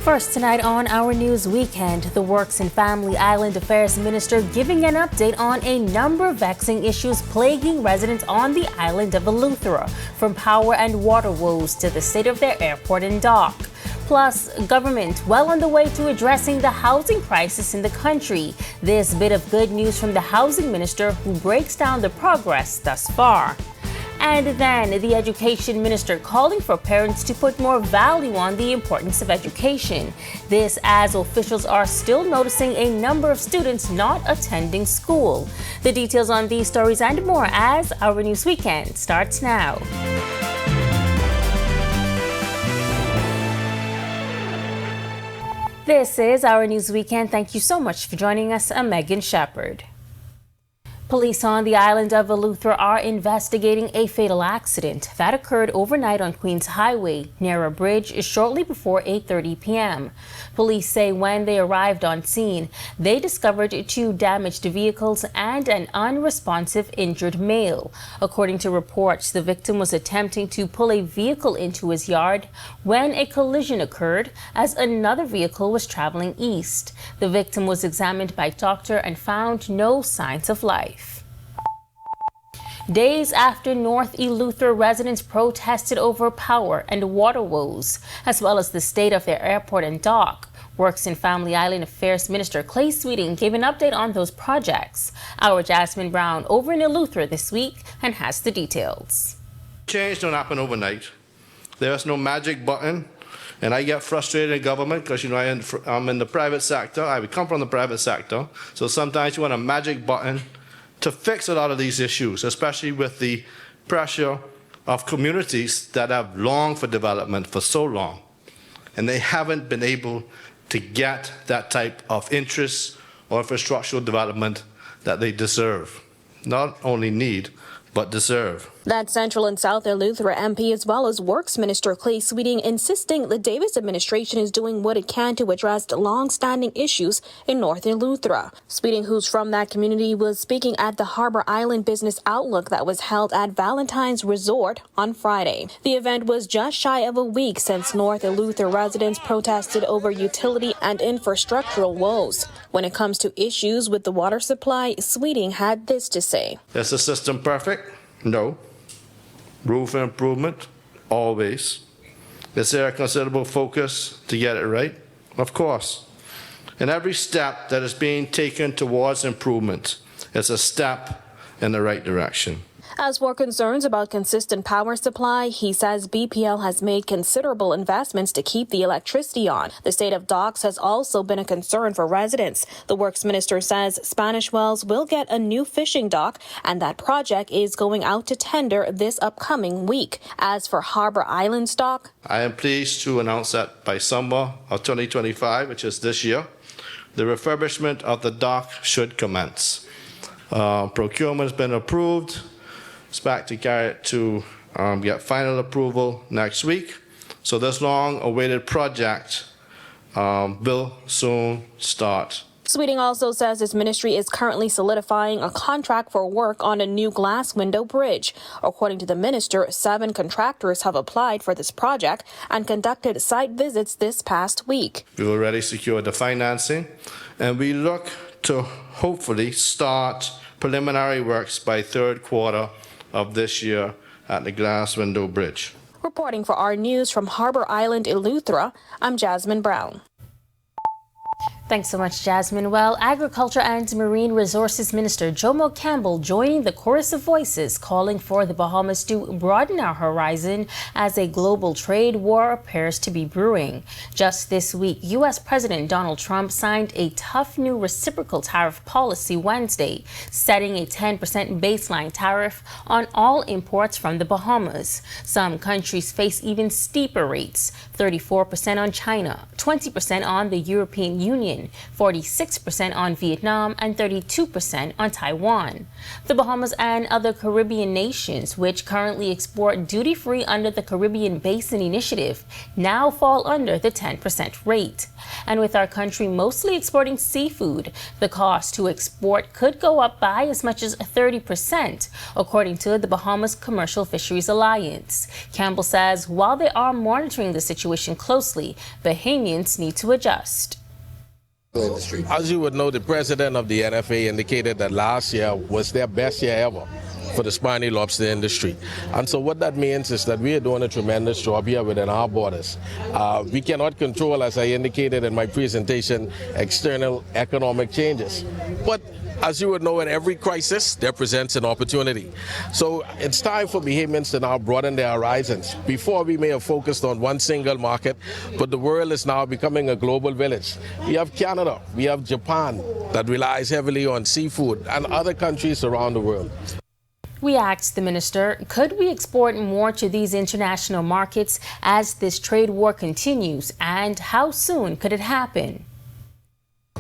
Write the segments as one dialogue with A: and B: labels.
A: First tonight on Our News Weekend, the Works and Family Island Affairs Minister giving an update on a number of vexing issues plaguing residents on the island of Eleuthera, from power and water woes to the state of their airport and dock. Plus, government well on the way to addressing the housing crisis in the country. This bit of good news from the housing minister who breaks down the progress thus far. And then the education minister calling for parents to put more value on the importance of education. This as officials are still noticing a number of students not attending school. The details on these stories and more as Our News Weekend starts now. This is Our News Weekend. Thank you so much for joining us. I'm Megan Shepard. Police on the island of Eleuthera are investigating a fatal accident that occurred overnight on Queens Highway near a bridge shortly before 8:30 p.m. Police say when they arrived on scene, they discovered two damaged vehicles and an unresponsive injured male. According to reports, the victim was attempting to pull a vehicle into his yard when a collision occurred as another vehicle was traveling east. The victim was examined by a doctor and found no signs of life. Days after North Eleuthera residents protested over power and water woes, as well as the state of their airport and dock, Works and Family Island Affairs Minister Clay Sweeting gave an update on those projects. Our Jasmine Brown over in Eleuthera this week and has the details.
B: Change don't happen overnight. There's no magic button. And I get frustrated in government because, I'm in the private sector. I come from the private sector. So sometimes you want a magic button to fix a lot of these issues, especially with the pressure of communities that have longed for development for so long. And they haven't been able to get that type of interest or infrastructural development that they deserve. Not only need, but deserve.
C: That Central and South Eleuthera MP as well as Works Minister Clay Sweeting insisting the Davis administration is doing what it can to address long-standing issues in North Eleuthera. Sweeting, who's from that community, was speaking at the Harbor Island Business Outlook that was held at Valentine's Resort on Friday. The event was just shy of a week since North Eleuthera residents protested over utility and infrastructural woes. When it comes to issues with the water supply, Sweeting had this to say.
B: Is the system perfect? No. Roof improvement? Always. Is there a considerable focus to get it right? Of course. And every step that is being taken towards improvement is a step in the right direction.
C: As for concerns about consistent power supply, he says BPL has made considerable investments to keep the electricity on. The state of docks has also been a concern for residents. The Works Minister says Spanish Wells will get a new fishing dock, and that project is going out to tender this upcoming week. As for Harbor Island's dock,
B: I am pleased to announce that by summer of 2025, which is this year, the refurbishment of the dock should commence. Procurement has been approved. Expect to carry it to get final approval next week. So this long-awaited project will soon start.
C: Sweeting also says his ministry is currently solidifying a contract for work on a new glass window bridge. According to the minister, 7 contractors have applied for this project and conducted site visits this past week.
B: We've already secured the financing, and we look to hopefully start preliminary works by third quarter of this year at the glass window bridge.
C: Reporting for our news from Harbor Island, Eleuthera, I'm Jasmine Brown.
A: Thanks so much, Jasmine. Well, Agriculture and Marine Resources Minister Jomo Campbell joining the chorus of voices calling for the Bahamas to broaden our horizon as a global trade war appears to be brewing. Just this week, U.S. President Donald Trump signed a tough new reciprocal tariff policy Wednesday, setting a 10% baseline tariff on all imports from the Bahamas. Some countries face even steeper rates, 34% on China, 20% on the European Union, Caribbean, 46% on Vietnam, and 32% on Taiwan. The Bahamas and other Caribbean nations, which currently export duty-free under the Caribbean Basin Initiative, now fall under the 10% rate. And with our country mostly exporting seafood, the cost to export could go up by as much as 30%, according to the Bahamas Commercial Fisheries Alliance. Campbell says while they are monitoring the situation closely, Bahamians need to adjust.
D: As you would know, the president of the NFA indicated that last year was their best year ever for the spiny lobster industry. And so what that means is that we are doing a tremendous job here within our borders. We cannot control, as I indicated in my presentation, external economic changes. But as you would know, in every crisis, there presents an opportunity. So it's time for Bahamians to now broaden their horizons. Before, we may have focused on one single market, but the world is now becoming a global village. We have Canada, we have Japan that relies heavily on seafood, and other countries around the world.
A: We asked the minister, could we export more to these international markets as this trade war continues, and how soon could it happen?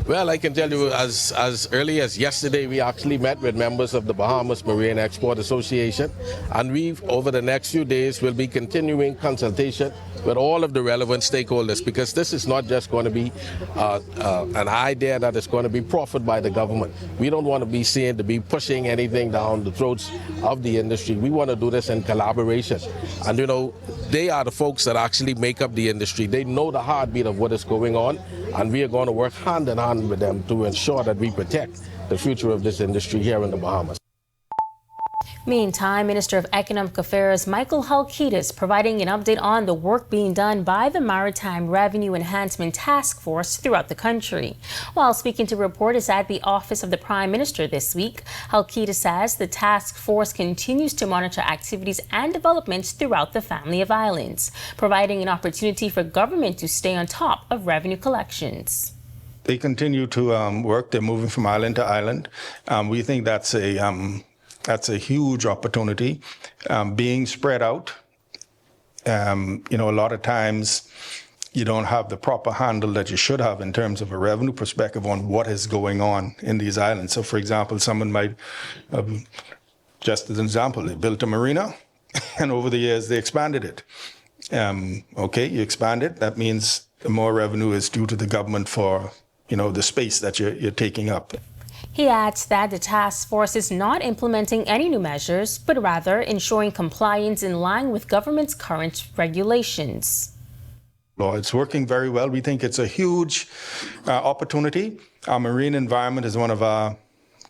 D: Well, I can tell you as early as yesterday, we actually met with members of the Bahamas Marine Export Association, and we, over the next few days, will be continuing consultation with all of the relevant stakeholders, because this is not just going to be an idea that is going to be proffered by the government. We don't want to be seen to be pushing anything down the throats of the industry. We want to do this in collaboration. And, you know, they are the folks that actually make up the industry. They know the heartbeat of what is going on, and we are going to work hand in hand with them to ensure that we protect the future of this industry here in the Bahamas.
A: Meantime, Minister of Economic Affairs Michael Halkitis providing an update on the work being done by the Maritime Revenue Enhancement Task Force throughout the country. While speaking to reporters at the Office of the Prime Minister this week, Halkitis says the task force continues to monitor activities and developments throughout the family of islands, providing an opportunity for government to stay on top of revenue collections.
E: They continue to work. They're moving from island to island. We think that's a huge opportunity, being spread out. You know, a lot of times you don't have the proper handle that you should have in terms of a revenue perspective on what is going on in these islands. So, for example, someone might, just as an example, they built a marina, and over the years they expanded it. Okay, you expand it. That means the more revenue is due to the government for, you know, the space that you're taking up.
A: He adds that the task force is not implementing any new measures, but rather ensuring compliance in line with government's current regulations.
E: It's working very well. We think it's a huge opportunity. Our marine environment is one of our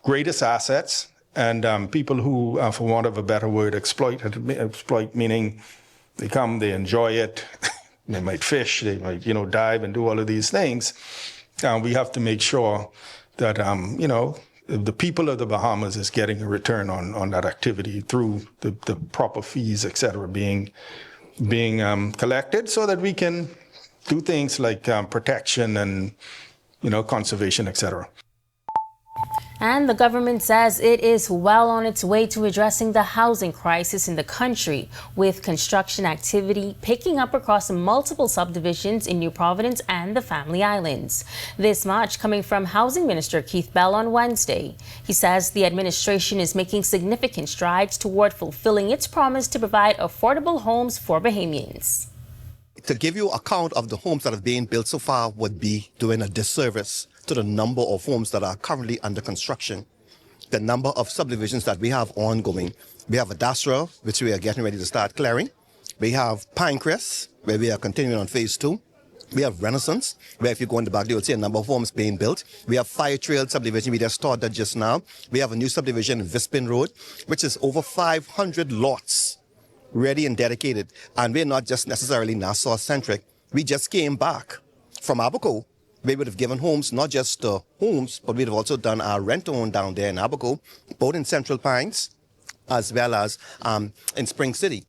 E: greatest assets, and people who, for want of a better word, exploit meaning they come, they enjoy it, they might fish, they might, you know, dive and do all of these things. We have to make sure that, you know, the people of the Bahamas is getting a return on that activity through the proper fees, et cetera, being collected, so that we can do things like protection and, you know, conservation, et cetera.
A: And the government says it is well on its way to addressing the housing crisis in the country, with construction activity picking up across multiple subdivisions in New Providence and the Family Islands. This much coming from Housing Minister Keith Bell on Wednesday. He says the administration is making significant strides toward fulfilling its promise to provide affordable homes for Bahamians.
F: To give you a count of the homes that have been built so far would be doing a disservice to the number of homes that are currently under construction, the number of subdivisions that we have ongoing. We have Adastra, which we are getting ready to start clearing. We have Pinecrest, where we are continuing on phase 2. We have Renaissance, where if you go in the back, you'll see a number of homes being built. We have Fire Trail subdivision, we just started just now. We have a new subdivision in Vispin Road, which is over 500 lots ready and dedicated. And we're not just necessarily Nassau-centric. We just came back from Abaco. We would have given homes, not just homes, but we'd have also done our rent-own down there in Abaco, both in Central Pines as well as in Spring City.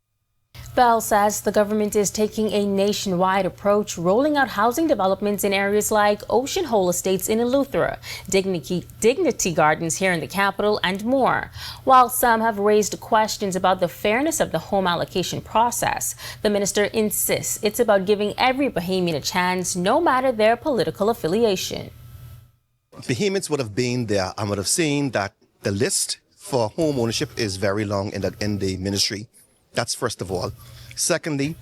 A: Bell says the government is taking a nationwide approach, rolling out housing developments in areas like Ocean Hole Estates in Eleuthera, Dignity Gardens here in the capital, and more. While some have raised questions about the fairness of the home allocation process, the minister insists it's about giving every Bahamian a chance, no matter their political affiliation.
F: Bahamians would have been there and would have seen that the list for home ownership is very long in the ministry. That's first of all. Secondly,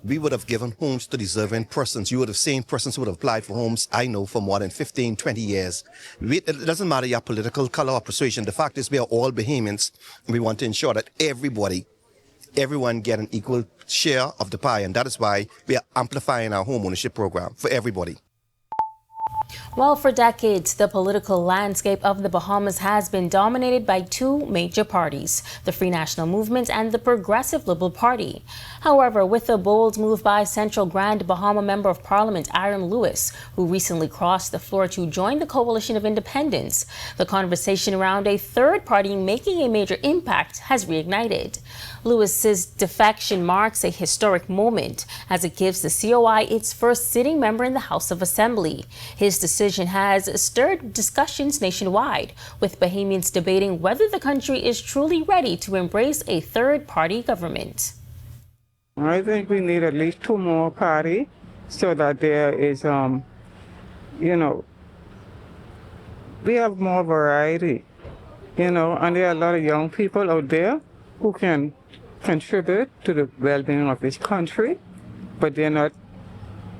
F: we would have given homes to deserving persons. You would have seen persons who would have applied for homes, I know, for more than 15, 20 years. It doesn't matter your political color or persuasion. The fact is we are all Bahamians. We want to ensure that everyone get an equal share of the pie, and that is why we are amplifying our home ownership program for everybody.
A: Well, for decades, the political landscape of the Bahamas has been dominated by two major parties, the Free National Movement and the Progressive Liberal Party. However, with a bold move by Central Grand Bahama Member of Parliament Aaron Lewis, who recently crossed the floor to join the Coalition of Independents, the conversation around a third party making a major impact has reignited. Lewis's defection marks a historic moment as it gives the COI its first sitting member in the House of Assembly. His decision has stirred discussions nationwide, with Bahamians debating whether the country is truly ready to embrace a third-party government.
G: I think we need at least two more parties so that there is, we have more variety, and there are a lot of young people out there who can contribute to the well-being of this country, but they're not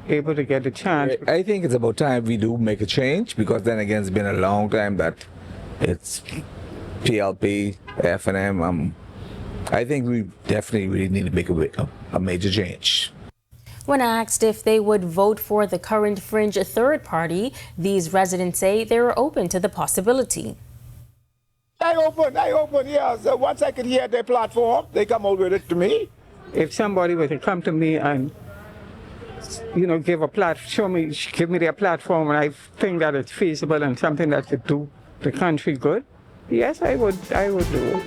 G: able to get the chance.
H: I think it's about time we do make a change, because then again, it's been a long time that it's PLP, F&M. I think we definitely really need to make a major change.
A: When asked if they would vote for the current fringe third party, these residents say they are open to the possibility.
I: I open, yeah. So once I could hear their platform, they come over with it to me.
G: If somebody were to come to me and, give me their platform, and I think that it's feasible and something that could do the country good, yes, I would do it.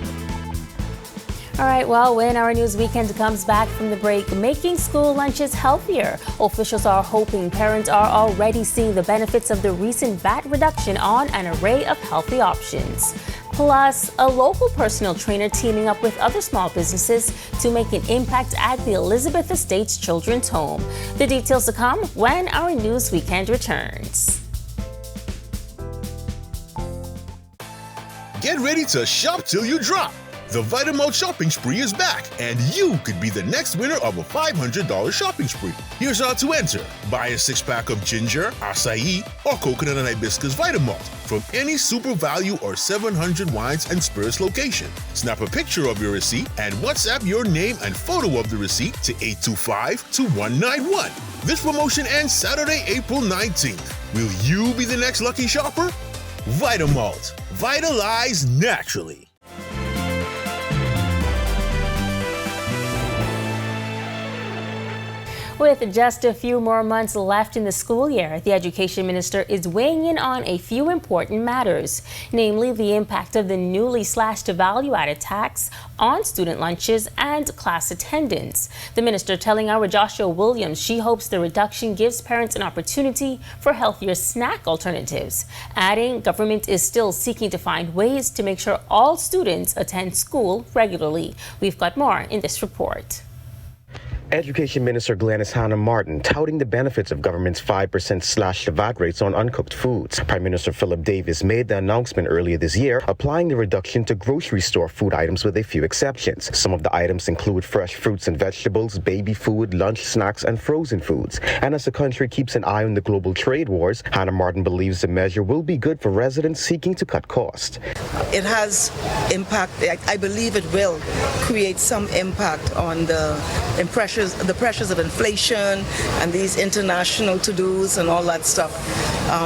A: All right, well, when Our News Weekend comes back from the break, making school lunches healthier. Officials are hoping parents are already seeing the benefits of the recent VAT reduction on an array of healthy options. Plus, a local personal trainer teaming up with other small businesses to make an impact at the Elizabeth Estates Children's Home. The details to come when Our News Weekend returns.
J: Get ready to shop till you drop. The Vitamalt shopping spree is back, and you could be the next winner of a $500 shopping spree. Here's how to enter. Buy a 6-pack of ginger, acai, or coconut and hibiscus Vitamalt from any Super Value or 700 Wines and Spirits location. Snap a picture of your receipt and WhatsApp your name and photo of the receipt to 825-2191. This promotion ends Saturday, April 19th. Will you be the next lucky shopper? Vitamalt. Vitalize naturally.
A: With just a few more months left in the school year, the Education Minister is weighing in on a few important matters, namely the impact of the newly slashed value-added tax on student lunches and class attendance. The minister telling our Joshua Williams she hopes the reduction gives parents an opportunity for healthier snack alternatives, adding government is still seeking to find ways to make sure all students attend school regularly. We've got more in this report.
K: Education Minister Glenys Hannah Martin touting the benefits of government's 5% slash VAT rates on uncooked foods. Prime Minister Philip Davis made the announcement earlier this year, applying the reduction to grocery store food items with a few exceptions. Some of the items include fresh fruits and vegetables, baby food, lunch snacks, and frozen foods. And as the country keeps an eye on the global trade wars, Hannah Martin believes the measure will be good for residents seeking to cut costs.
L: It has impact. I believe it will create some impact on the pressures of inflation and these international to-dos and all that stuff.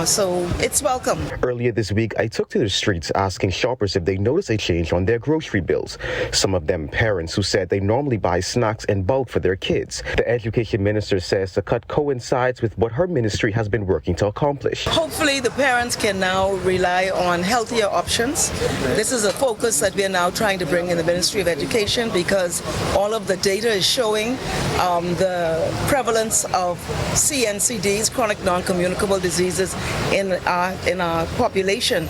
L: So it's welcome.
K: Earlier this week, I took to the streets asking shoppers if they noticed a change on their grocery bills. Some of them parents who said they normally buy snacks in bulk for their kids. The Education Minister says the cut coincides with what her ministry has been working to accomplish.
L: Hopefully the parents can now rely on healthier options. This is a focus that we are now trying to bring in the Ministry of Education, because all of the data is showing the prevalence of CNCDs, chronic non-communicable diseases, in our population,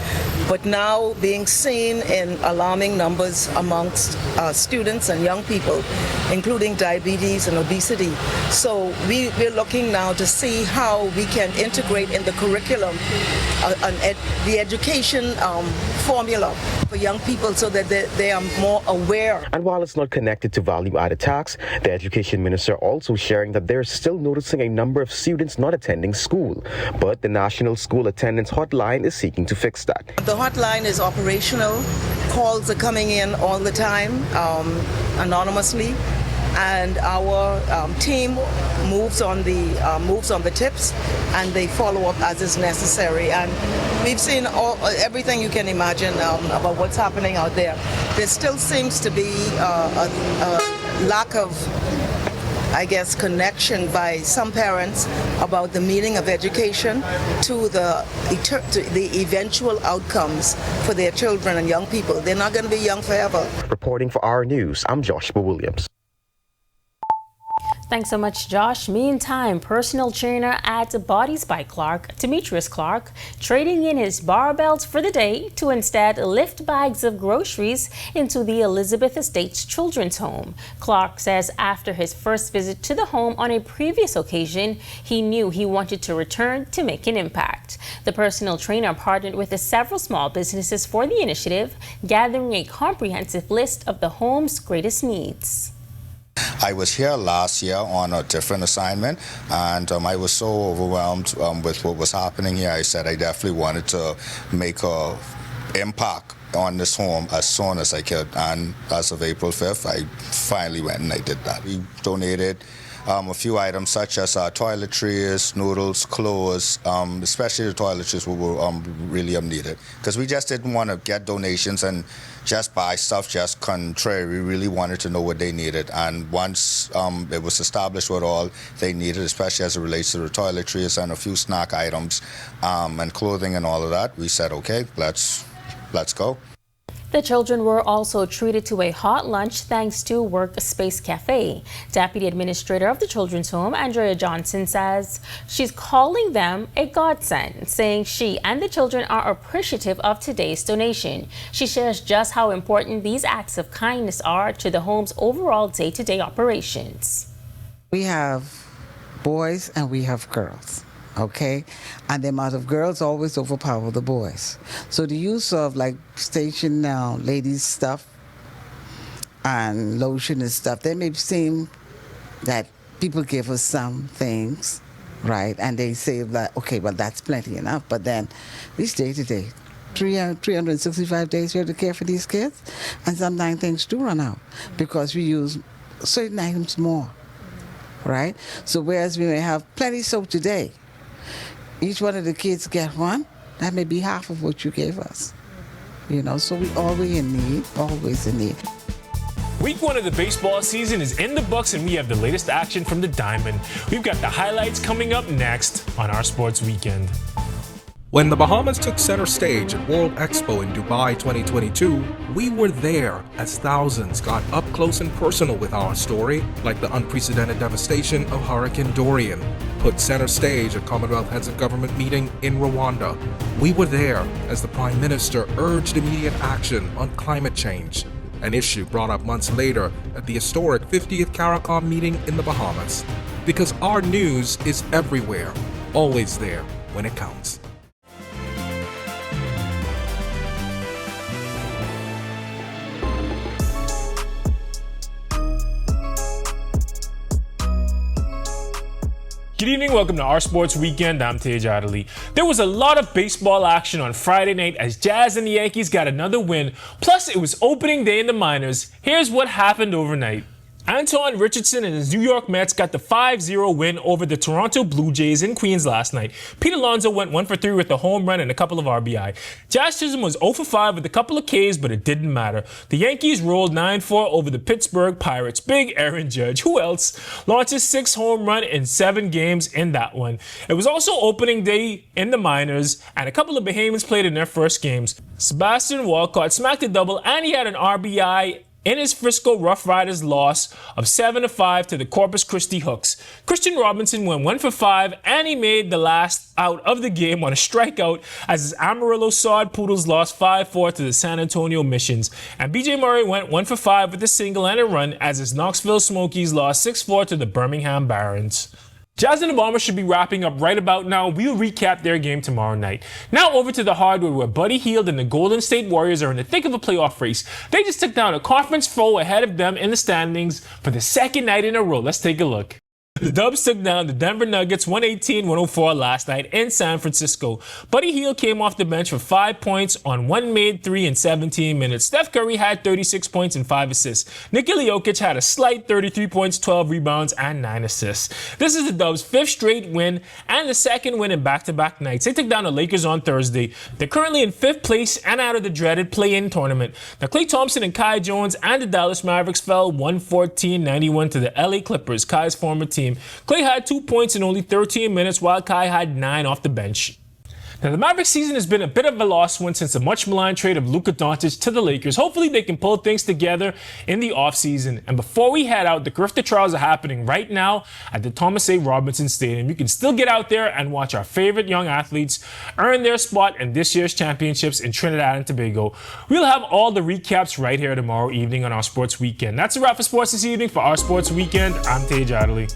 L: but now being seen in alarming numbers amongst students and young people, including diabetes and obesity. So we're looking now to see how we can integrate in the curriculum the education formula for young people so that they are more aware.
K: And while it's not connected to value-added tax, the education minister also sharing that they're still noticing a number of students not attending school. But the National School Attendance Hotline is seeking to fix that.
L: The hotline is operational. Calls are coming in all the time, anonymously, and our team moves on the tips, and they follow up as is necessary. And we've seen everything you can imagine about what's happening out there. There still seems to be a lack of, I guess, connection by some parents about the meaning of education to the eventual outcomes for their children and young people. They're not going to be young forever.
K: Reporting for Our News, I'm Joshua Williams.
A: Thanks so much, Josh. Meantime, personal trainer at Bodies by Clark, Demetrius Clark, trading in his barbells for the day to instead lift bags of groceries into the Elizabeth Estates Children's Home. Clark says after his first visit to the home on a previous occasion, he knew he wanted to return to make an impact. The personal trainer partnered with several small businesses for the initiative, gathering a comprehensive list of the home's greatest needs.
M: I was here last year on a different assignment, and I was so overwhelmed with what was happening here. I said I definitely wanted to make an impact on this home as soon as I could, and as of April 5th, I finally went and I did that. We donated a few items such as toiletries, noodles, clothes, especially the toiletries were really needed, because we just didn't want to get donations and just buy stuff just contrary. We really wanted to know what they needed, and once it was established what all they needed, especially as it relates to the toiletries and a few snack items and clothing and all of that, we said, okay, let's go.
A: The children were also treated to a hot lunch thanks to Workspace Cafe. Deputy Administrator of the Children's Home, Andrea Johnson, says she's calling them a godsend, saying she and the children are appreciative of today's donation. She shares just how important these acts of kindness are to the home's overall day-to-day operations.
N: We have boys and we have girls. Okay, and the amount of girls always overpower the boys. So the use of like station ladies stuff and lotion and stuff, they may seem that people give us some things, right? And they say that, okay, well, that's plenty enough. But then this day to day, 365 days we have to care for these kids, and sometimes things do run out because we use certain items more, right? So whereas we may have plenty soap today, each one of the kids get one, that may be half of what you gave us. You know, so we always in need.
O: Week 1 of the baseball season is in the books, and we have the latest action from the Diamond. We've got the highlights coming up next on our Sports Weekend.
P: When the Bahamas took center stage at World Expo in Dubai 2022, we were there as thousands got up close and personal with our story, like the unprecedented devastation of Hurricane Dorian put center stage at Commonwealth Heads of Government meeting in Rwanda. We were there as the Prime Minister urged immediate action on climate change, an issue brought up months later at the historic 50th CARICOM meeting in the Bahamas. Because our news is everywhere, always there when it counts.
O: Good evening, welcome to our Sports Weekend. I'm Tej Adderley. There was a lot of baseball action on Friday night as Jazz and the Yankees got another win. Plus, it was opening day in the minors. Here's what happened overnight. Antoine Richardson and his New York Mets got the 5-0 win over the Toronto Blue Jays in Queens last night. Pete Alonso went 1 for 3 with a home run and a couple of RBI. Jazz Chisholm was 0 for 5 with a couple of Ks, but it didn't matter. The Yankees rolled 9-4 over the Pittsburgh Pirates. Big Aaron Judge, who else, launched his 6th home run in 7 games in that one. It was also opening day in the minors, and a couple of Bahamians played in their first games. Sebastian Walcott smacked a double, and he had an RBI in his Frisco Rough Riders loss of 7-5 to the Corpus Christi Hooks. Christian Robinson went 1 for 5, and he made the last out of the game on a strikeout as his Amarillo Sod Poodles lost 5-4 to the San Antonio Missions. And BJ Murray went 1 for 5 with a single and a run as his Knoxville Smokies lost 6-4 to the Birmingham Barons. Jazz and the Bombers should be wrapping up right about now. We'll recap their game tomorrow night. Now over to the hardwood where Buddy Hield and the Golden State Warriors are in the thick of a playoff race. They just took down a conference foe ahead of them in the standings for the second night in a row. Let's take a look. The Dubs took down the Denver Nuggets 118-104 last night in San Francisco. Buddy Hield came off the bench for 5 points on one made three in 17 minutes. Steph Curry had 36 points and 5 assists. Nikola Jokic had a slight 33 points, 12 rebounds, and 9 assists. This is the Dubs' 5th straight win and the 2nd win in back-to-back nights. They took down the Lakers on Thursday. They're currently in 5th place and out of the dreaded play-in tournament. Now, Klay Thompson and Kai Jones and the Dallas Mavericks fell 114-91 to the LA Clippers, Kai's former team. Klay had 2 points in only 13 minutes, while Kai had 9 off the bench. Now, the Mavericks season has been a bit of a lost one since the much-maligned trade of Luka Doncic to the Lakers. Hopefully, they can pull things together in the offseason. And before we head out, the Grifter trials are happening right now at the Thomas A. Robinson Stadium. You can still get out there and watch our favorite young athletes earn their spot in this year's championships in Trinidad and Tobago. We'll have all the recaps right here tomorrow evening on our Sports Weekend. That's a wrap for sports this evening. For our Sports Weekend, I'm Tej Adderley.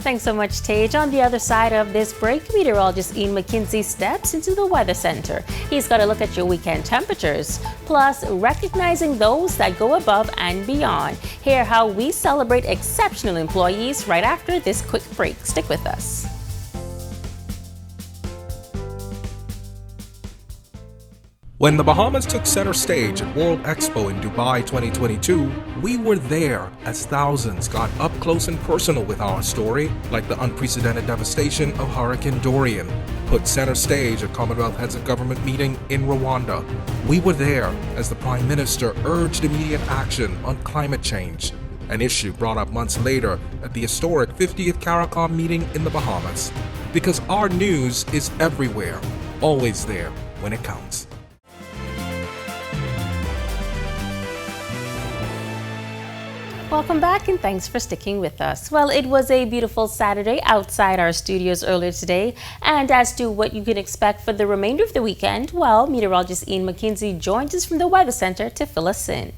A: Thanks so much, Tej. On the other side of this break, meteorologist Ian McKinsey steps into the weather center. He's got a look at your weekend temperatures, plus recognizing those that go above and beyond. Hear how we celebrate exceptional employees right after this quick break. Stick with us.
P: When the Bahamas took center stage at World Expo in Dubai 2022, we were there as thousands got up close and personal with our story, like the unprecedented devastation of Hurricane Dorian put center stage at Commonwealth Heads of Government meeting in Rwanda. We were there as the Prime Minister urged immediate action on climate change, an issue brought up months later at the historic 50th CARICOM meeting in the Bahamas. Because our news is everywhere, always there when it counts.
A: Welcome back and thanks for sticking with us. Well, it was a beautiful Saturday outside our studios earlier today. And as to what you can expect for the remainder of the weekend, well, meteorologist Ian McKinsey joins us from the Weather Center to fill us in.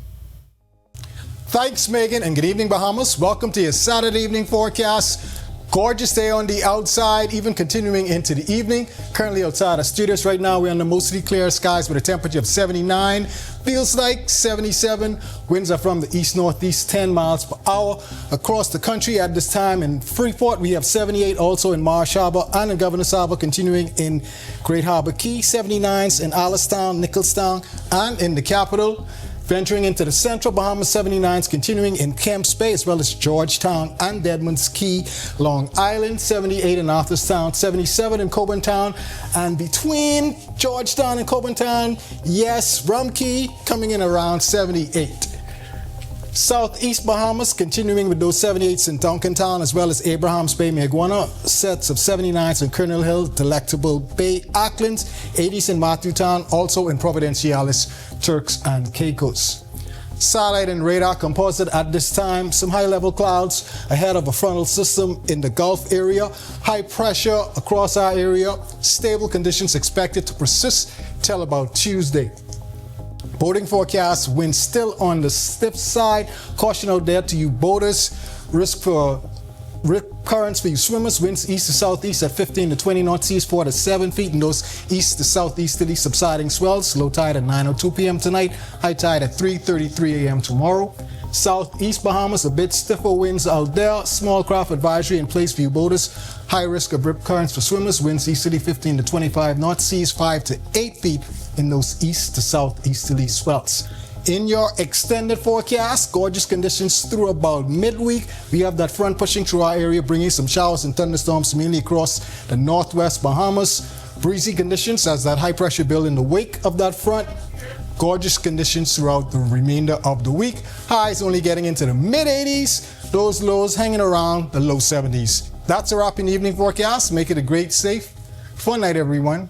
Q: Thanks, Megan, and good evening, Bahamas. Welcome to your Saturday evening forecast. Gorgeous day on the outside, even continuing into the evening. Currently outside our studios right now, we're under mostly clear skies with a temperature of 79. Feels like 77. Winds are from the east-northeast, 10 miles per hour. Across the country at this time in Freeport, we have 78, also in Marsh Harbor and in Governor's Harbor, continuing in Great Harbor Key, 79s in Allenstown, Nicholstown, and in the capital. Venturing into the central Bahamas, 79s continuing in Kemps Bay as well as Georgetown and Deadman's Key, Long Island, 78 in Arthurstown, 77 in Coburn Town, and between Georgetown and Coburn Town, yes, Rum Key coming in around 78. Southeast Bahamas continuing with those 78s in Duncantown as well as Abrahams Bay, Maguana, sets of 79s in Colonel Hill, Delectable Bay, Auckland, 80s in Matthewtown, also in Providenciales, Turks and Caicos. Satellite and radar composite at this time. Some high-level clouds ahead of a frontal system in the Gulf area. High pressure across our area. Stable conditions expected to persist till about Tuesday. Boating forecast, wind still on the stiff side. Caution out there to you boaters. Risk currents for you swimmers. Winds east to southeast at 15 to 20 knots, seas 4 to 7 feet, and those east to southeasterly subsiding swells. Low tide at 9:02 p.m. tonight. High tide at 3:33 a.m. tomorrow. Southeast Bahamas, a bit stiffer winds out there. Small craft advisory in place for you boaters. High risk of rip currents for swimmers. Winds easterly 15 to 25 knots, seas 5 to 8 feet in those east to southeasterly swells. In your extended forecast, gorgeous conditions through about midweek. We have that front pushing through our area, bringing some showers and thunderstorms mainly across the northwest Bahamas. Breezy conditions as that high pressure build in the wake of that front. Gorgeous conditions throughout the remainder of the week. Highs only getting into the mid-80s. Those lows hanging around the low 70s. That's a wrap in the evening forecast. Make it a great, safe, fun night, everyone.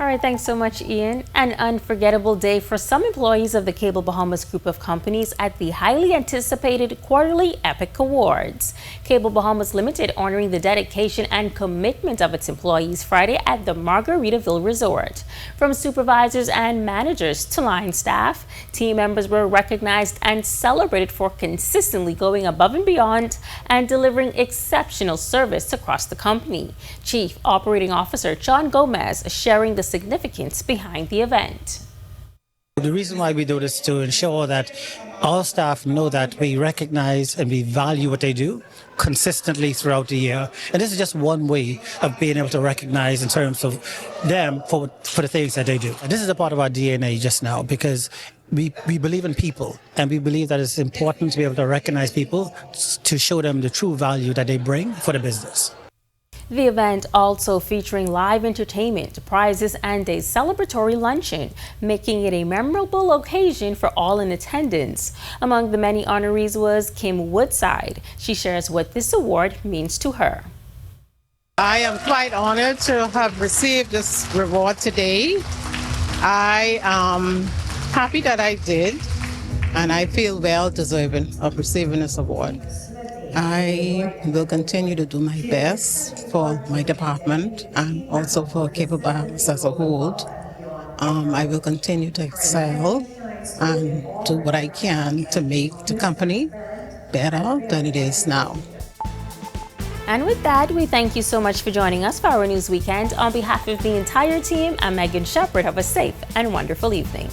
A: All right, thanks so much, Ian. An unforgettable day for some employees of the Cable Bahamas group of companies at the highly anticipated quarterly Epic Awards. Cable Bahamas Limited honoring the dedication and commitment of its employees Friday at the Margaritaville Resort. From supervisors and managers to line staff, team members were recognized and celebrated for consistently going above and beyond and delivering exceptional service across the company. Chief Operating Officer John Gomez sharing the significance behind the event.
R: The reason why we do this is to ensure that all staff know that we recognize and we value what they do consistently throughout the year. And this is just one way of being able to recognize in terms of them for the things that they do. And this is a part of our DNA just now because we believe in people and we believe that it's important to be able to recognize people to show them the true value that they bring for the business.
A: The event also featuring live entertainment, prizes, and a celebratory luncheon, making it a memorable occasion for all in attendance. Among the many honorees was Kim Woodside. She shares what this award means to her.
S: I am quite honored to have received this reward today. I am happy that I did, and I feel well deserving of receiving this award. I will continue to do my best for my department and also for Cable Bahamas as a whole. I will continue to excel and do what I can to make the company better than it is now.
A: And with that, we thank you so much for joining us for our News Weekend. On behalf of the entire team, I'm Megan Shepherd. Have a safe and wonderful evening.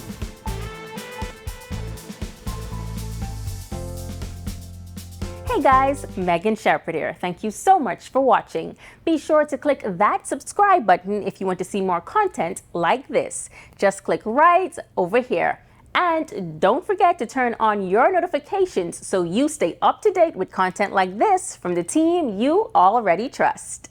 A: Hey guys, Megan Shepherd here. Thank you so much for watching. Be sure to click that subscribe button if you want to see more content like this. Just click right over here. And don't forget to turn on your notifications so you stay up to date with content like this from the team you already trust.